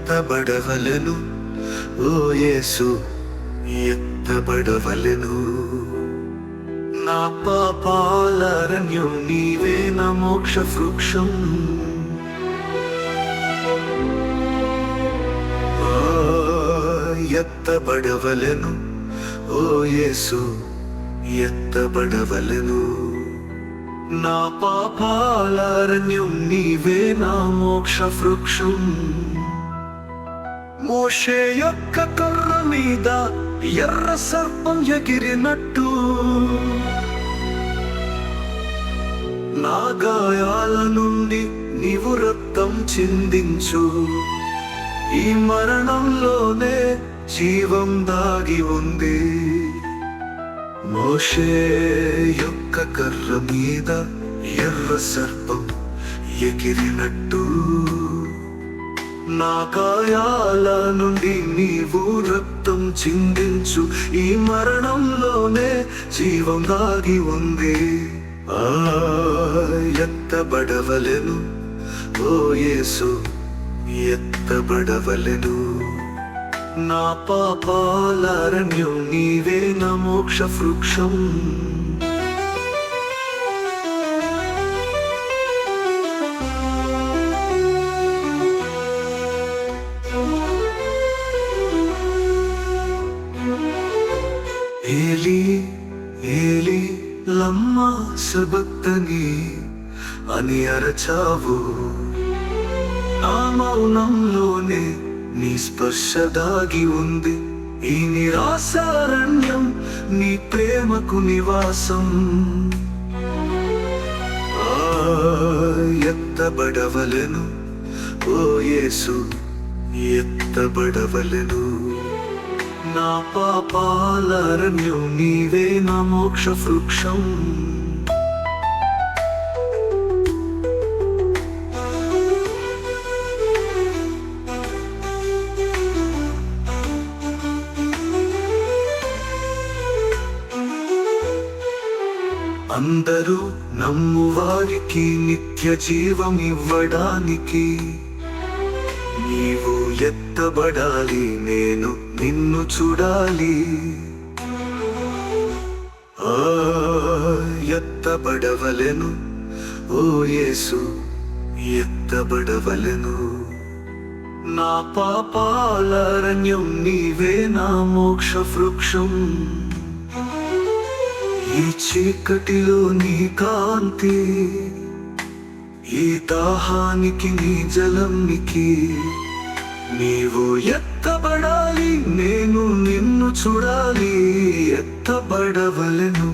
ఎత్తబడవలెను. ఓ యేసు ఎత్తబడవలెను. నా పాపాలరణ్యం నీవే, నా మోక్ష వృక్షం. ఎత్తబడవలెను. ఓ యేసు ఎత్తబడవలెను. నా పాపాలరణ్యం నీవే, నా మోక్ష వృక్షం. మోషే యొక్క కర్ర మీద ఎర్ర సర్పం ఎగిరినట్టు నా గాయాల నుండి నీవు రక్తం చిందించు. ఈ మరణంలోనే జీవం దాగి ఉంది. మోషే యొక్క కర్ర మీద ఎర్ర సర్పం ఎగిరినట్టు నా గాయాల నుండి నీవు రక్తం చిందించు. ఈ మరణంలోనే జీవం దాగి ఉంది. ఎత్తబడవలెను. ఓ యేసు ఎత్తబడవలెను. నా పాపాలరణ్యం నీవే, నా మోక్ష వృక్షం. ఏలీ ఏలీ లమ్మా సబక్తనీ అని అరచావు. నా మౌనంలోనే నీ స్పర్శ దాగి ఉంది. ఈ నిరాశారణ్యం నీ ప్రేమకు నివాసం. ఎత్తబడవలెను. ఓ యేసు ఎత్తబడవలెను. నా పాపాలరణ్యం నీవే, నా మోక్ష వృక్షం. అందరూ నమ్మువారికి నిత్య జీవం ఇవ్వడానికి నీవు ఎత్తబడాలి, నేను నిన్ను చూడాలి. ఎత్తబడవలెను. ఓ యేసు ఎత్తబడవలెను. నా పాపాలరణ్యం నీవే, నా మోక్ష వృక్షం. ఈ చీకటిలో నీ కాంతి, ఈ దాహానికి నీ జలంనికి నీవు ఎత్తబడాలి, నేను నిన్ను చూడాలి. ఎత్తబడవలెను.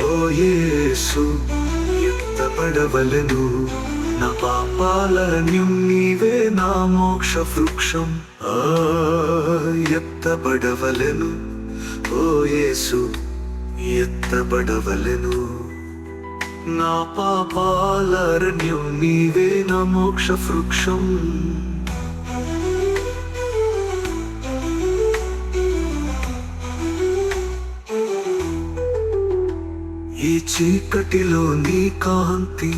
ఓ యేసు ఎత్తబడవలెను. నా పాపాలరణ్యం నీవే, నా మోక్ష వృక్షం. ఎత్తబడవలెను. ఓ యేసు ఎత్తబడవలెను. నా పాపాలరణ్యం నీవే, నా మోక్ష వృక్షం. ఈ చీకటిలో నీ కాంతి,